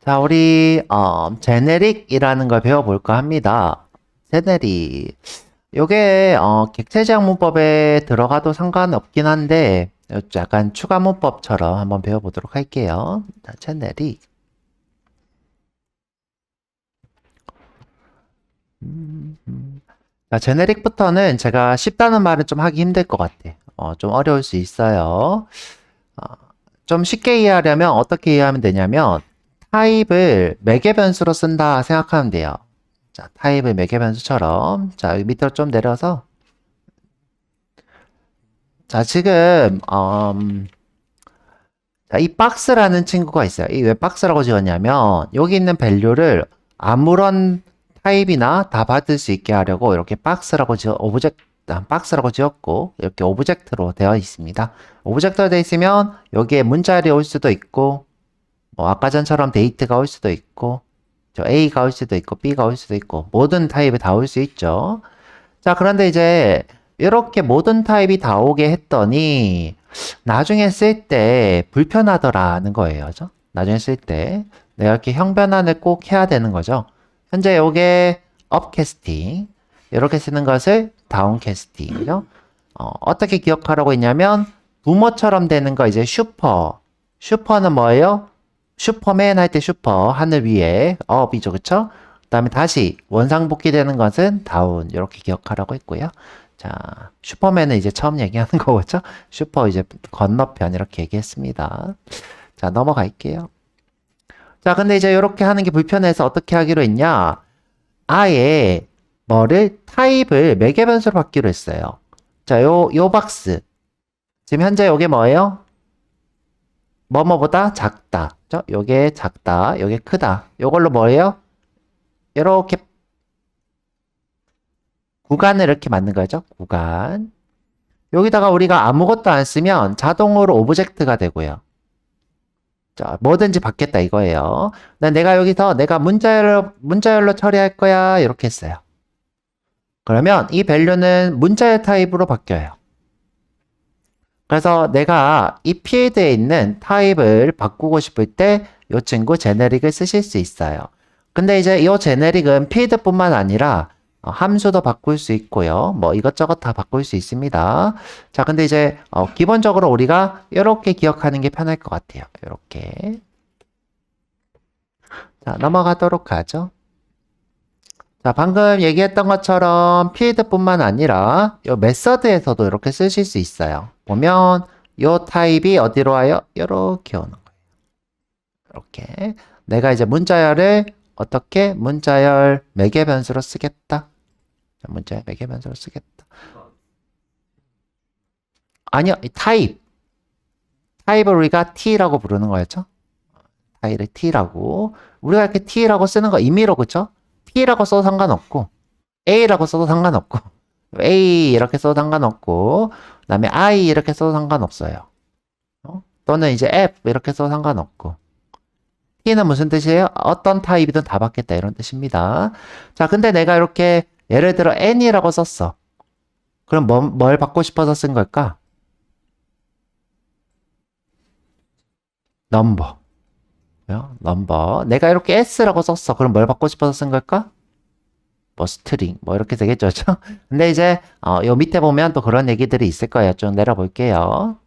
자, 우리 제네릭이라는 걸 배워볼까 합니다. 제네릭. 요게 객체제약 문법에 들어가도 상관없긴 한데 약간 추가 문법처럼 한번 배워보도록 할게요. 자, 제네릭. 자, 제네릭부터는 제가 쉽다는 말은 좀 하기 힘들 것 같아. 좀 어려울 수 있어요. 어, 좀 쉽게 이해하려면 어떻게 이해하면 되냐면 타입을 매개 변수로 쓴다 생각하면 돼요. 자, 타입을 매개 변수처럼. 자, 여기 밑으로 좀 내려서. 자, 지금, 자, 이 박스라는 친구가 있어요. 이 왜 박스라고 지었냐면, 여기 있는 밸류를 아무런 타입이나 다 받을 수 있게 하려고 이렇게 박스라고 지었고, 이렇게 오브젝트로 되어 있습니다. 오브젝트로 되어 있으면, 여기에 문자열이 올 수도 있고, 뭐 아까 전처럼 데이트가 올 수도 있고, A가 올 수도 있고, B가 올 수도 있고, 모든 타입이 다 올 수 있죠. 자, 그런데 이제 이렇게 모든 타입이 다 오게 했더니 나중에 쓸 때 불편하더라는 거예요. 그죠? 나중에 쓸 때 내가 이렇게 형변환을 꼭 해야 되는 거죠. 현재 요게 업캐스팅 이렇게 쓰는 것을 다운캐스팅이죠. 어떻게 기억하라고 했냐면 부모처럼 되는 거 이제 슈퍼는 뭐예요? 슈퍼맨 할 때 슈퍼 하늘 위에 업이죠. 그쵸? 그 다음에 다시 원상복귀 되는 것은 다운 이렇게 기억하라고 했고요. 자, 슈퍼맨은 이제 처음 얘기하는 거겠죠? 슈퍼 이제 건너편 이렇게 얘기했습니다. 자, 넘어갈게요. 자, 근데 이제 이렇게 하는 게 불편해서 어떻게 하기로 했냐? 아예 뭐를 타입을 매개 변수로 받기로 했어요. 자, 요 박스. 지금 현재 요게 뭐예요? 뭐뭐보다 작다. 그죠? 요게 작다. 요게 크다. 요걸로 뭐예요? 이렇게 구간을 이렇게 만든 거죠. 구간. 여기다가 우리가 아무것도 안 쓰면 자동으로 오브젝트가 되고요. 자, 뭐든지 받겠다 이거예요. 내가 여기서 내가 문자열로 처리할 거야. 이렇게 했어요. 그러면 이 밸류는 문자열 타입으로 바뀌어요. 그래서 내가 이 필드에 있는 타입을 바꾸고 싶을 때 이 친구 제네릭을 쓰실 수 있어요. 근데 이제 이 제네릭은 필드뿐만 아니라 함수도 바꿀 수 있고요. 뭐 이것저것 다 바꿀 수 있습니다. 자, 근데 이제 기본적으로 우리가 이렇게 기억하는 게 편할 것 같아요. 이렇게. 자, 넘어가도록 하죠. 자, 방금 얘기했던 것처럼 필드뿐만 아니라 이 메서드에서도 이렇게 쓰실 수 있어요. 보면 이 타입이 어디로 와요? 이렇게 오는 거예요. 이렇게. 내가 이제 문자열을 어떻게 문자열 매개 변수로 쓰겠다. 문자열 매개 변수로 쓰겠다. 아니요, 이 타입을 우리가 t라고 부르는 거였죠. 타입을 t라고. 우리가 이렇게 t라고 쓰는 거 임의로 그쵸? t라고 써도 상관없고 a라고 써도 상관없고 A 이렇게 써도 상관없고 그 다음에 I 이렇게 써도 상관없어요. 또는 이제 F 이렇게 써도 상관없고 T는 무슨 뜻이에요? 어떤 타입이든 다 받겠다 이런 뜻입니다. 자, 근데 내가 이렇게 예를 들어 N이라고 썼어. 그럼 뭘 받고 싶어서 쓴 걸까? 넘버. 넘버. 내가 이렇게 S라고 썼어. 그럼 뭘 받고 싶어서 쓴 걸까? 뭐 스트링 뭐 이렇게 되겠죠. 근데 이제 요 밑에 보면 또 그런 얘기들이 있을 거예요. 좀 내려볼게요.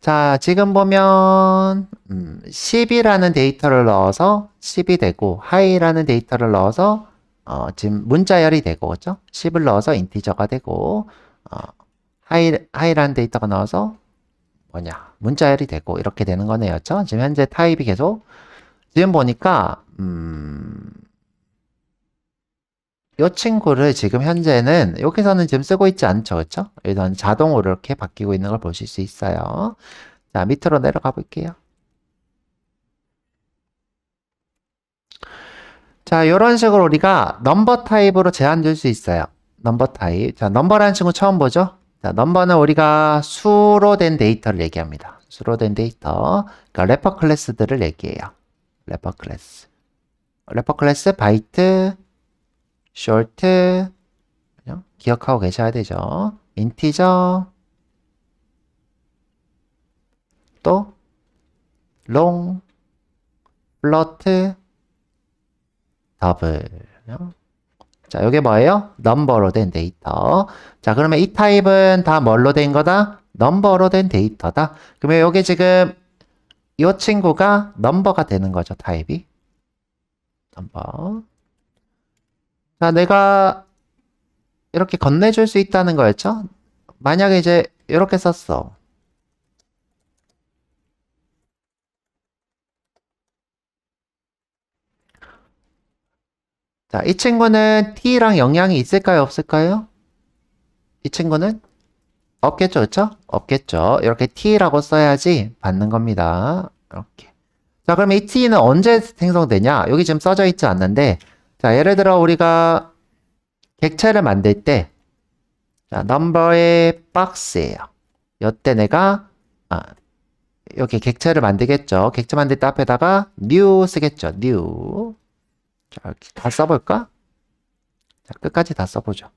자, 지금 보면 10이라는 데이터를 넣어서 10이 되고 하이라는 데이터를 넣어서 지금 문자열이 되고 그죠? 10을 넣어서 인티저가 되고 어, 하이라는 데이터가 넣어서 뭐냐 문자열이 되고 이렇게 되는 거네요. 그죠? 지금 현재 타입이 계속 지금 보니까 이 친구를 지금 현재는 여기서는 지금 쓰고 있지 않죠. 그쵸? 일단 자동으로 이렇게 바뀌고 있는 걸 보실 수 있어요. 자, 밑으로 내려가 볼게요. 자, 이런 식으로 우리가 넘버 타입으로 제한 줄 수 있어요. 넘버 타입. 자, 넘버라는 친구 처음 보죠? 자, 넘버는 우리가 수로 된 데이터를 얘기합니다. 수로 된 데이터. 그러니까 래퍼 클래스들을 얘기해요. 래퍼 클래스. 래퍼 클래스 바이트, short, 기억하고 계셔야 되죠. 인티저, 또 롱, 플러트, 더블. 자, 이게 뭐예요? 넘버로 된 데이터. 자, 그러면 이 타입은 다 뭘로 된 거다? 넘버로 된 데이터다. 그러면 이게 지금 이 친구가 넘버가 되는 거죠, 타입이. 넘버. 자, 내가 이렇게 건네줄 수 있다는 거였죠? 만약에 이제 이렇게 썼어. 자, 이 친구는 t랑 영향이 있을까요? 없을까요? 이 친구는 없겠죠, 그쵸? 없겠죠. 이렇게 t라고 써야지 받는 겁니다. 이렇게. 자, 그러면 이 t는 언제 생성되냐? 여기 지금 써져 있지 않는데, 자, 예를 들어 우리가 객체를 만들 때, 자, 넘버의 박스예요. 이때 내가 여기 객체를 만들겠죠. 객체 만들 때 앞에다가 new 쓰겠죠. new. 자, 이렇게 다 써볼까? 자, 끝까지 다 써보죠.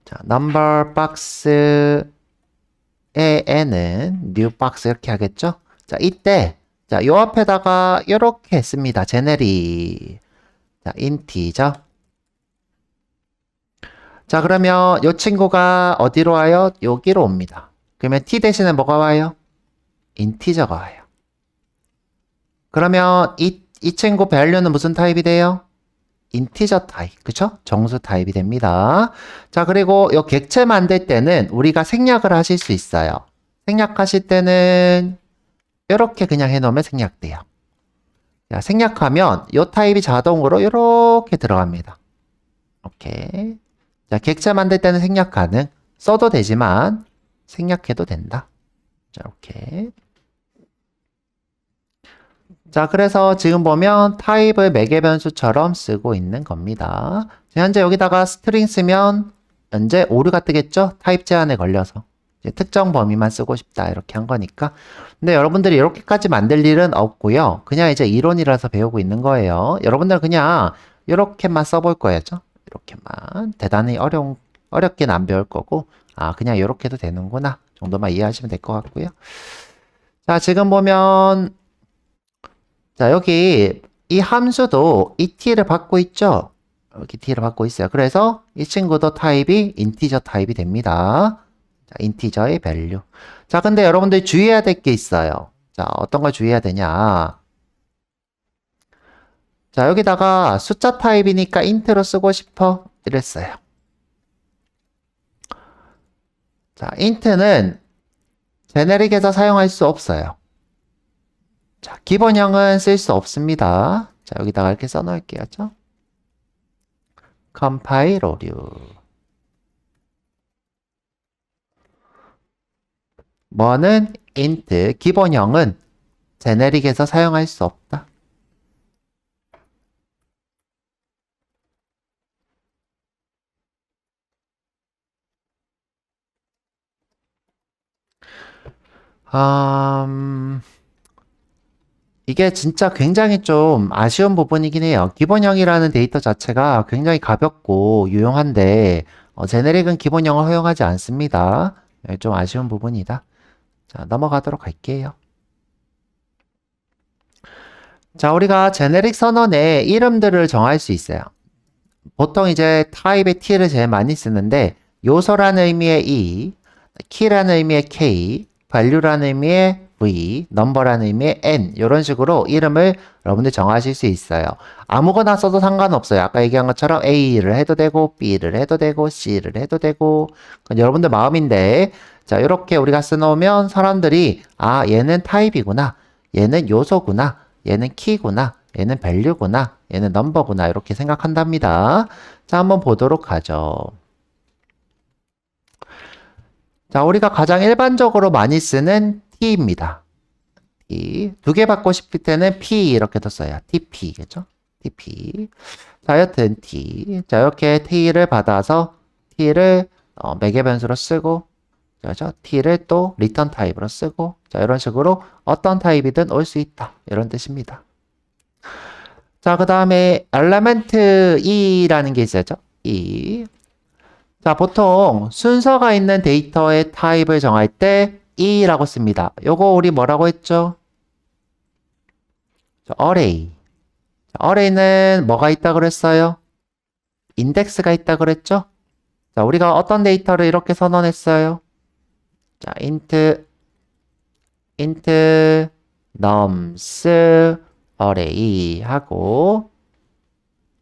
자, number box의 n은 new box 이렇게 하겠죠? 자, 이때 자, 요 앞에다가 이렇게 씁니다. 제네리. 자, 인티저. 자, 그러면 요 친구가 어디로 와요? 여기로 옵니다. 그러면 t 대신에 뭐가 와요? 인티저가 와요. 그러면 이 친구 밸류는 무슨 타입이 돼요? 인티저 타입, 그쵸? 정수 타입이 됩니다. 자, 그리고 요 객체 만들 때는 우리가 생략을 하실 수 있어요. 생략하실 때는 이렇게 그냥 해놓으면 생략돼요. 자, 생략하면 요 타입이 자동으로 이렇게 들어갑니다. 오케이. 자, 객체 만들 때는 생략 가능. 써도 되지만 생략해도 된다. 자, 이렇게. 자, 그래서 지금 보면 타입을 매개 변수처럼 쓰고 있는 겁니다. 현재 여기다가 스트링 쓰면 현재 오류가 뜨겠죠? 타입 제한에 걸려서. 이제 특정 범위만 쓰고 싶다 이렇게 한 거니까. 근데 여러분들이 이렇게까지 만들 일은 없고요. 그냥 이제 이론이라서 배우고 있는 거예요. 여러분들 그냥 이렇게만 써볼 거였죠? 이렇게만. 대단히 어렵게는 안 배울 거고, 그냥 이렇게 해도 되는구나 정도만 이해하시면 될 것 같고요. 자, 지금 보면 자, 여기 이 함수도 이 t를 받고 있죠? 여기 t를 받고 있어요. 그래서 이 친구도 타입이 인티저 타입이 됩니다. 자, 인티저의 밸류. 자, 근데 여러분들 주의해야 될 게 있어요. 자, 어떤 걸 주의해야 되냐? 자, 여기다가 숫자 타입이니까 인트로 쓰고 싶어 이랬어요. 자, 인트는 제네릭에서 사용할 수 없어요. 자, 기본형은 쓸 수 없습니다. 자, 여기다가 이렇게 써놓을게요. 컴파일 오류. 뭐는 int, 기본형은 제네릭에서 사용할 수 없다. 이게 진짜 굉장히 좀 아쉬운 부분이긴 해요. 기본형이라는 데이터 자체가 굉장히 가볍고 유용한데 제네릭은 기본형을 허용하지 않습니다. 좀 아쉬운 부분이다. 자, 넘어가도록 할게요. 자, 우리가 제네릭 선언에 이름들을 정할 수 있어요. 보통 이제 타입의 t를 제일 많이 쓰는데 요소라는 의미의 e, 키라는 의미의 k, value라는 의미의 v, number라는 의미의 n 이런 식으로 이름을 여러분들 정하실 수 있어요. 아무거나 써도 상관없어요. 아까 얘기한 것처럼 a를 해도 되고 b를 해도 되고 c를 해도 되고 그건 여러분들 마음인데 자, 이렇게 우리가 써놓으면 사람들이 얘는 타입이구나, 얘는 요소구나, 얘는 키구나, 얘는 value구나, 얘는 number구나 이렇게 생각한답니다. 자, 한번 보도록 하죠. 자, 우리가 가장 일반적으로 많이 쓰는 t입니다. t. 두 개 받고 싶을 때는 p 이렇게 뒀어요. tp겠죠? tp. 자, 여튼 t. 자, 이렇게 t를 받아서 t를 매개 변수로 쓰고 그죠? t를 또 return 타입으로 쓰고 자, 이런 식으로 어떤 타입이든 올 수 있다. 이런 뜻입니다. 자, 그 다음에 element e라는 게 있어야죠. e. 자, 보통 순서가 있는 데이터의 타입을 정할 때 e라고 씁니다. 요거 우리 뭐라고 했죠? array. array는 뭐가 있다 그랬어요? 인덱스가 있다 그랬죠? 자, 우리가 어떤 데이터를 이렇게 선언했어요? 자, int nums array 하고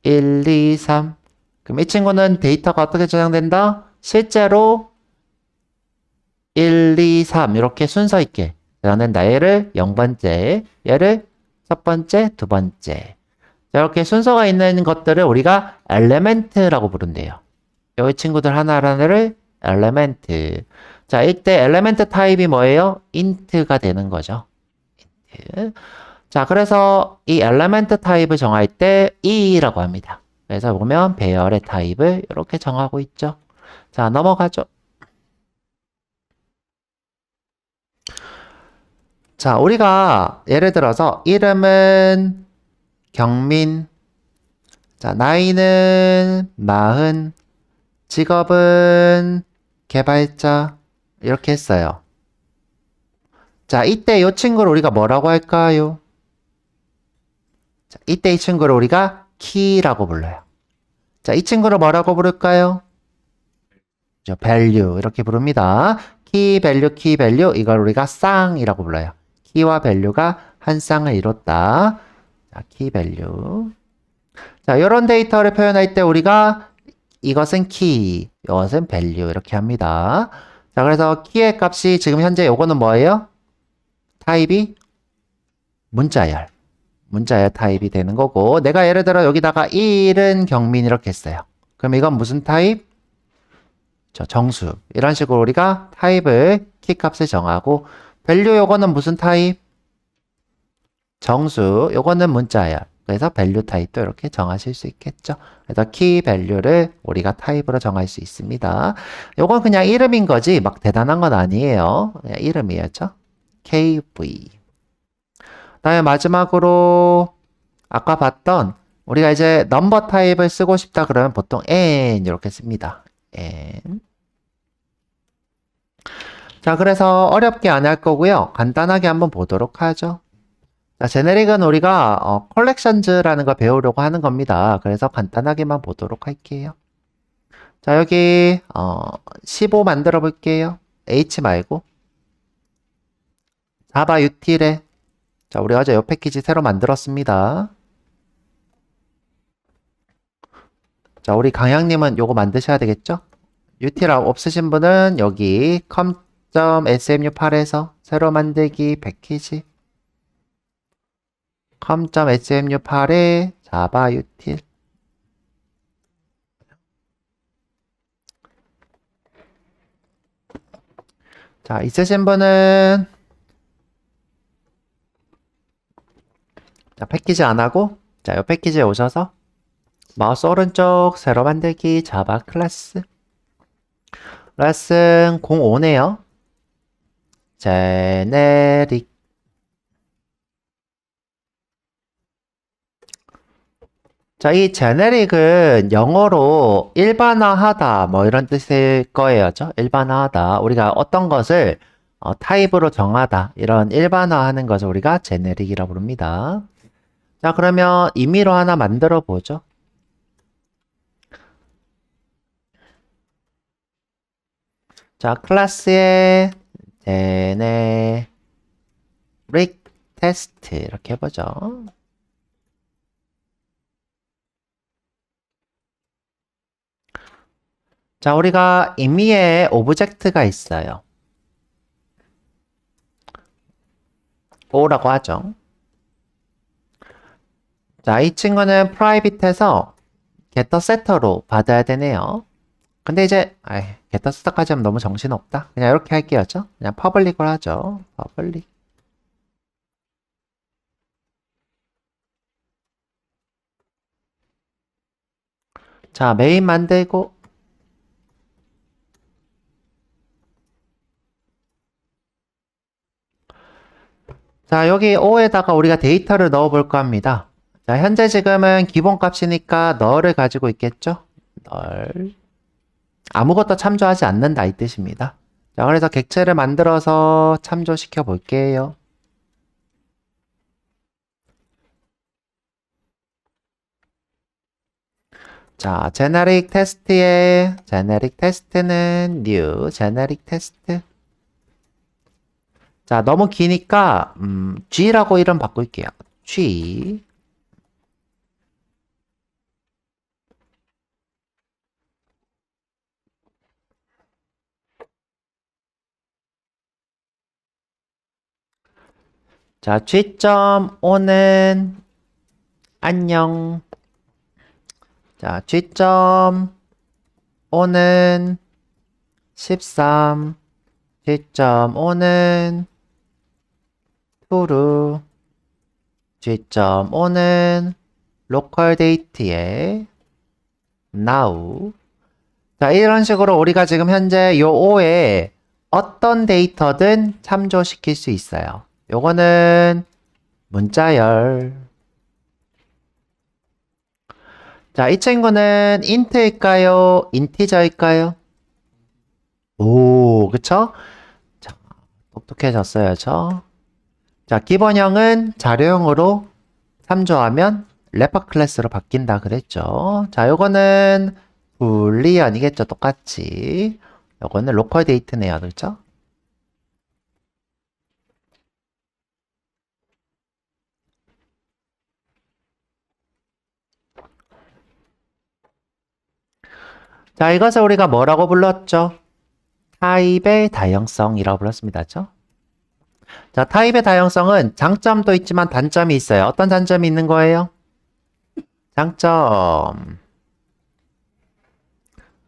1, 2, 3. 그럼 이 친구는 데이터가 어떻게 저장된다? 실제로 1, 2, 3 이렇게 순서 있게 저장된다. 얘를 0번째, 얘를 첫 번째, 두 번째. 자, 이렇게 순서가 있는 것들을 우리가 엘레멘트라고 부른대요. 이 친구들 하나하나를 엘레멘트. 자, 이때 엘레멘트 타입이 뭐예요? int가 되는 거죠. int. 자, 그래서 이 엘레멘트 타입을 정할 때 e라고 합니다. 그래서 보면 배열의 타입을 이렇게 정하고 있죠. 자, 넘어가죠. 자, 우리가 예를 들어서 이름은 경민, 자, 나이는 40, 직업은 개발자 이렇게 했어요. 자, 이때 이 친구를 우리가 뭐라고 할까요? 자, 이때 이 친구를 우리가 키라고 불러요. 자, 이 친구를 뭐라고 부를까요? value 이렇게 부릅니다. 키 밸류 이걸 우리가 쌍이라고 불러요. 키와 밸류가 한 쌍을 이뤘다. 자, 키 밸류. 자, 이런 데이터를 표현할 때 우리가 이것은 키, 이것은 밸류 이렇게 합니다. 자, 그래서 키의 값이 지금 현재 요거는 뭐예요? 타입이 문자열 타입이 되는 거고, 내가 예를 들어 여기다가 1은 경민 이렇게 했어요. 그럼 이건 무슨 타입? 정수. 이런 식으로 우리가 타입을 키 값을 정하고, 밸류 요거는 무슨 타입? 정수. 요거는 문자열. 그래서 밸류 타입도 이렇게 정하실 수 있겠죠. 그래서 키 밸류를 우리가 타입으로 정할 수 있습니다. 요건 그냥 이름인 거지 막 대단한 건 아니에요. 그냥 이름이었죠. KV. 그다음에 마지막으로 아까 봤던 우리가 이제 넘버 타입을 쓰고 싶다 그러면 보통 n 이렇게 씁니다. n. 자, 그래서 어렵게 안 할 거고요. 간단하게 한번 보도록 하죠. 자, 제네릭은 우리가 컬렉션즈라는 거 배우려고 하는 겁니다. 그래서 간단하게만 보도록 할게요. 자, 여기 15 만들어 볼게요. H 말고 자바 util에 자, 우리 어제 요 패키지 새로 만들었습니다. 자, 우리 강양님은 요거 만드셔야 되겠죠? util 없으신 분은 여기 com.smu8에서 새로 만들기 패키지 com.smu8에 자바 util 자, 있으신 분은 자, 패키지 안 하고 자, 요 패키지에 오셔서 마우스 오른쪽 새로 만들기 자바 클래스 레슨 05네요. 제네릭 자, 이 제네릭은 영어로 일반화하다 뭐 이런 뜻일 거예요. 일반화하다. 우리가 어떤 것을 타입으로 정하다. 이런 일반화하는 것을 우리가 제네릭이라고 부릅니다. 자, 그러면 임의로 하나 만들어 보죠. 자, 클래스에 제네릭 테스트 이렇게 해보죠. 자, 우리가 임의의 오브젝트가 있어요. O라고 하죠. 자, 이 친구는 프라이빗해서 getter setter로 받아야 되네요. 근데 이제 getter setter까지 하면 너무 정신없다. 그냥 이렇게 할게요. 그냥 public으로 하죠. public. 자, 메인 만들고 자, 여기 O에다가 우리가 데이터를 넣어 볼까 합니다. 자, 현재 지금은 기본값이니까 널을 가지고 있겠죠? 널. 아무것도 참조하지 않는다 이 뜻입니다. 자, 그래서 객체를 만들어서 참조시켜 볼게요. 자, 제너릭 테스트에 제너릭 테스트는 new 제너릭 테스트. 자, 너무 기니까 G라고 이름 바꿀게요. G. 자, G.O는 안녕. 자, G.O는 13. G.O는 true. G.O는 로컬 데이트에 now. 자, 이런 식으로 우리가 지금 현재 요 O에 어떤 데이터든 참조시킬 수 있어요. 요거는 문자열. 자, 이 친구는 int일까요? 인티저일까요? 오, 그쵸? 자, 똑똑해졌어야죠. 자, 기본형은 자료형으로 참조하면 래퍼 클래스로 바뀐다 그랬죠. 자, 요거는 불리언이겠죠. 똑같이. 요거는 로컬 데이트네요. 그렇죠? 자, 이것을 우리가 뭐라고 불렀죠? 타입의 다양성이라고 불렀습니다. 그죠? 자, 타입의 다양성은 장점도 있지만 단점이 있어요. 어떤 단점이 있는 거예요? 장점.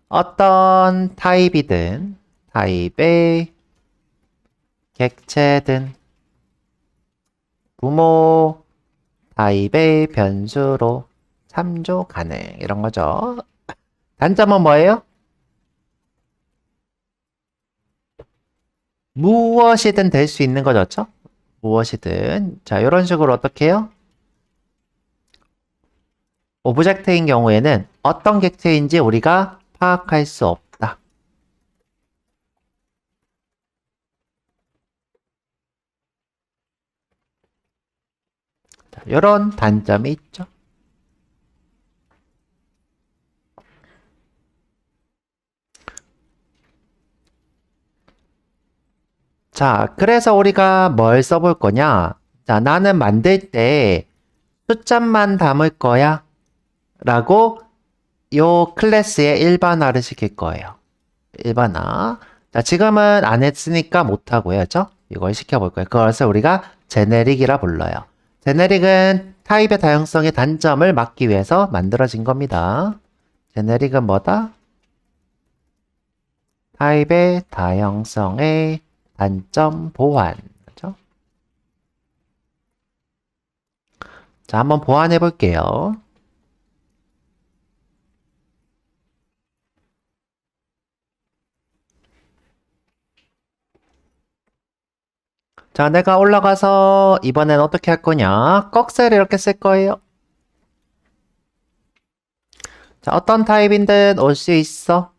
어떤 타입이든, 타입의 객체든, 부모 타입의 변수로 참조 가능. 이런 거죠. 단점은 뭐예요? 무엇이든 될 수 있는 거죠. 무엇이든. 자, 이런 식으로 어떻게 해요? 오브젝트인 경우에는 어떤 객체인지 우리가 파악할 수 없다. 자, 이런 단점이 있죠. 자, 그래서 우리가 뭘 써볼 거냐? 자, 나는 만들 때 숫자만 담을 거야. 라고 요 클래스에 일반화를 시킬 거예요. 일반화. 자, 지금은 안 했으니까 못하고요. 그죠? 이걸 시켜볼 거예요. 그것을 우리가 제네릭이라 불러요. 제네릭은 타입의 다양성의 단점을 막기 위해서 만들어진 겁니다. 제네릭은 뭐다? 타입의 다양성의 단점 보완. 그죠? 자, 한번 보완해 볼게요. 자, 내가 올라가서 이번엔 어떻게 할 거냐? 꺽쇠를 이렇게 쓸 거예요. 자, 어떤 타입인든 올 수 있어.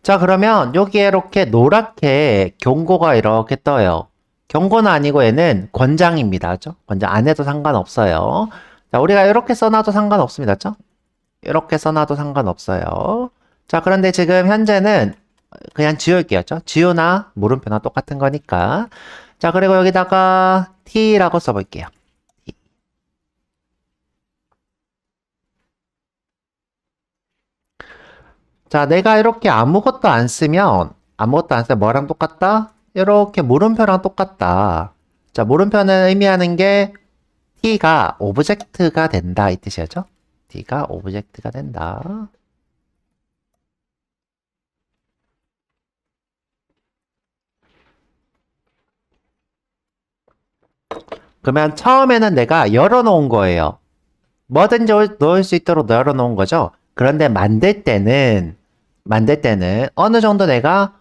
자, 그러면 여기에 이렇게 노랗게 경고가 이렇게 떠요. 경고는 아니고 얘는 권장입니다. 그죠? 권장 안 해도 상관없어요. 자, 우리가 이렇게 써놔도 상관없습니다. 그죠? 이렇게 써놔도 상관없어요. 자, 그런데 지금 현재는 그냥 지울게요. 그죠? 지우나 물음표나 똑같은 거니까. 자, 그리고 여기다가 t라고 써볼게요. T. 자, 내가 이렇게 아무것도 안 쓰면 뭐랑 똑같다? 이렇게 물음표랑 똑같다. 자, 물음표는 의미하는 게 t가 오브젝트가 된다 이 뜻이죠. t가 오브젝트가 된다. 그러면 처음에는 내가 열어놓은 거예요. 뭐든지 넣을 수 있도록 열어놓은 거죠. 그런데 만들 때는 어느 정도 내가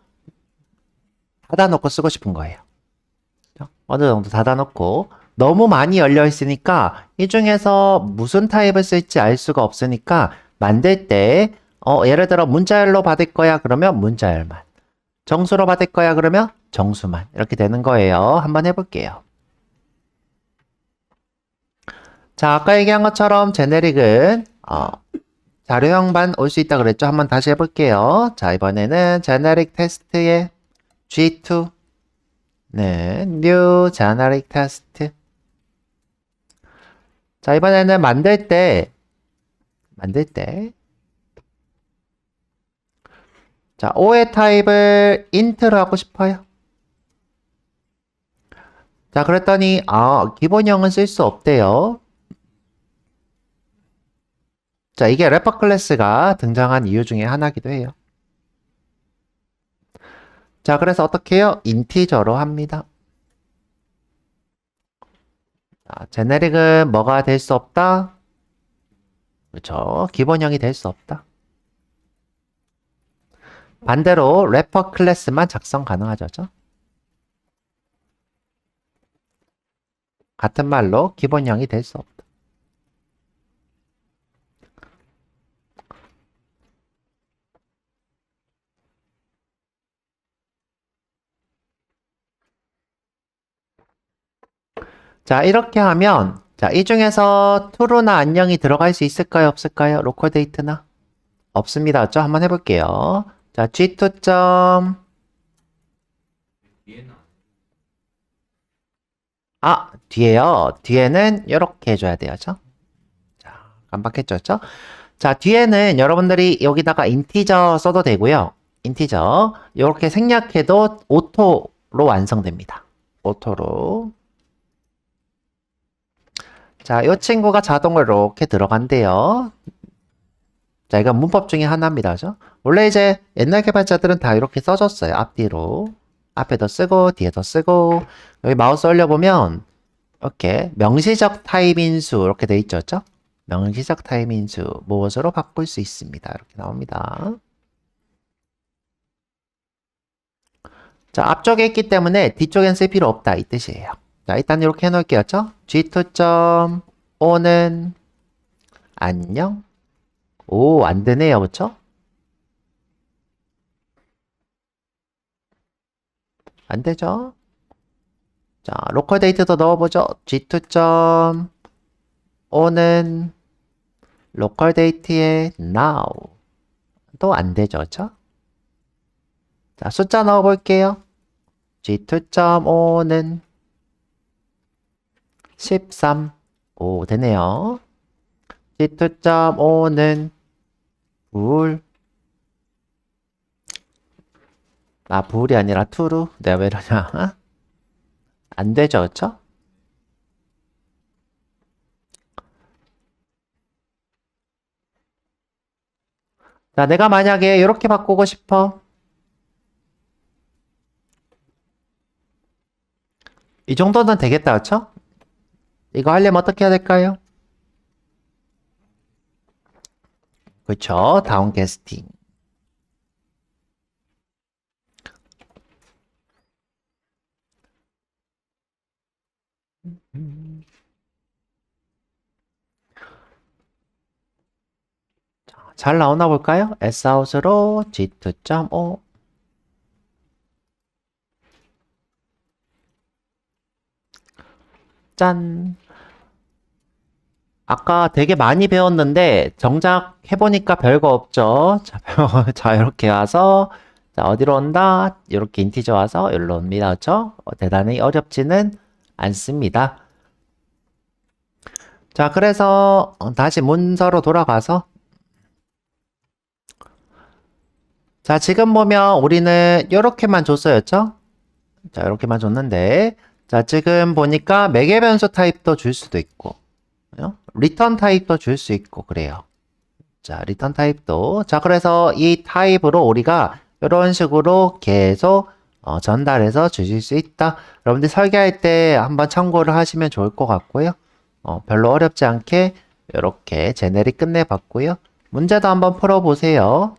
닫아놓고 쓰고 싶은 거예요. 어느 정도 닫아놓고 너무 많이 열려 있으니까 이 중에서 무슨 타입을 쓸지 알 수가 없으니까 만들 때 예를 들어 문자열로 받을 거야 그러면 문자열만, 정수로 받을 거야 그러면 정수만, 이렇게 되는 거예요. 한번 해볼게요. 자, 아까 얘기한 것처럼 제네릭은 자료형만 올 수 있다 그랬죠? 한번 다시 해볼게요. 자, 이번에는 제네릭 테스트의 G2는 new generic test. 자, 이번에는 만들 때 자, O의 타입을 int로 하고 싶어요. 자, 그랬더니 기본형은 쓸 수 없대요. 자, 이게 래퍼 클래스가 등장한 이유 중에 하나기도 해요. 자, 그래서 어떻게 해요? 인티저로 합니다. 자, 제네릭은 뭐가 될 수 없다? 그렇죠. 기본형이 될 수 없다. 반대로 래퍼 클래스만 작성 가능하죠. 같은 말로 기본형이 될 수 없다. 자, 이렇게 하면 자, 이 중에서 true나 안녕이 들어갈 수 있을까요? 없을까요? 로컬 데이트나? 없습니다. 그렇죠? 한번 해볼게요. 자, G2 점 뒤에요. 뒤에는 이렇게 해줘야 돼요. 죠 자, 깜빡했죠? 그쵸? 자, 뒤에는 여러분들이 여기다가 인티저 써도 되고요. 인티저 이렇게 생략해도 오토로 완성됩니다. 오토로. 자, 이 친구가 자동으로 이렇게 들어간대요. 자, 이건 문법 중에 하나입니다. 그죠? 원래 이제 옛날 개발자들은 다 이렇게 써줬어요. 앞뒤로. 앞에도 쓰고, 뒤에도 쓰고. 여기 마우스 올려보면, 이렇게 명시적 타입인수, 이렇게 돼 있죠. 그죠? 명시적 타입인수, 무엇으로 바꿀 수 있습니다. 이렇게 나옵니다. 자, 앞쪽에 있기 때문에 뒤쪽엔 쓸 필요 없다. 이 뜻이에요. 자, 일단 이렇게 해놓을게요. G2.O는 안녕. 오, 안 되네요. 그쵸? 안 되죠? 자, 로컬 데이트도 넣어보죠. G2.O는 로컬 데이트의 now. 또 안 되죠. 그쵸? 자, 숫자 넣어볼게요. G2.5는 13. 오, 되네요. G2.5는 불. 불이 아니라 true. 내가 왜 이러냐? 안 되죠. 그쵸? 자, 내가 만약에 이렇게 바꾸고 싶어. 이 정도는 되겠다. 그쵸? 이거 하려면 어떻게 해야 될까요? 그쵸? 다운 캐스팅. 잘 나오나 볼까요? Sout으로 G2.5. 짠. 아까 되게 많이 배웠는데 정작 해보니까 별거 없죠. 자, 자 이렇게 와서 자, 어디로 온다? 이렇게 인티저 와서 여기로 옵니다. 그렇죠? 대단히 어렵지는 않습니다. 자, 그래서 다시 문서로 돌아가서 자, 지금 보면 우리는 이렇게만 줬어요. 그렇죠? 자, 이렇게만 줬는데 자, 지금 보니까 매개 변수 타입도 줄 수도 있고 리턴 타입도 줄 수 있고 그래요. 자, 리턴 타입도. 자, 그래서 이 타입으로 우리가 이런 식으로 계속 전달해서 주실 수 있다. 여러분들 설계할 때 한번 참고를 하시면 좋을 것 같고요. 별로 어렵지 않게 이렇게 제네릭 끝내봤고요. 문제도 한번 풀어보세요.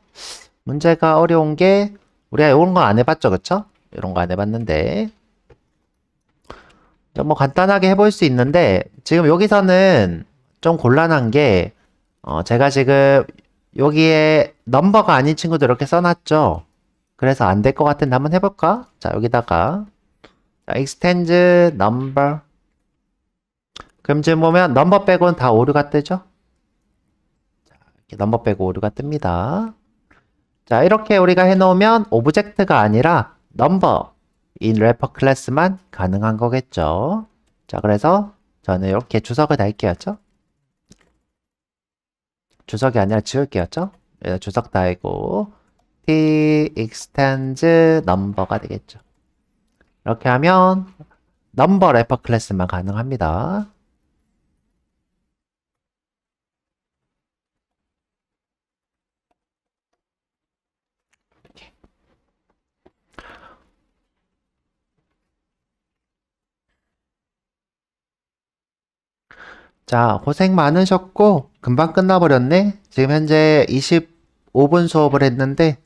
문제가 어려운 게 우리가 이런 건 안 해봤죠, 그쵸? 이런 거 안 해봤는데 뭐 간단하게 해볼 수 있는데 지금 여기서는 좀 곤란한 게 제가 지금 여기에 넘버가 아닌 친구도 이렇게 써놨죠. 그래서 안 될 것 같은데 한번 해볼까? 자, 여기다가 자, extend number. 그럼 지금 보면 넘버 빼고는 다 오류가 뜨죠? 이렇게 넘버 빼고 오류가 뜹니다. 자, 이렇게 우리가 해놓으면 오브젝트가 아니라 넘버 in wrapper 클래스만 가능한 거겠죠. 자, 그래서 저는 이렇게 주석을 달게요. 주석이 아니라 지울게요. 주석 달고 t extends number가 되겠죠. 이렇게 하면 넘버 래퍼 클래스만 가능합니다. 자, 고생 많으셨고 금방 끝나버렸네. 지금 현재 25분 수업을 했는데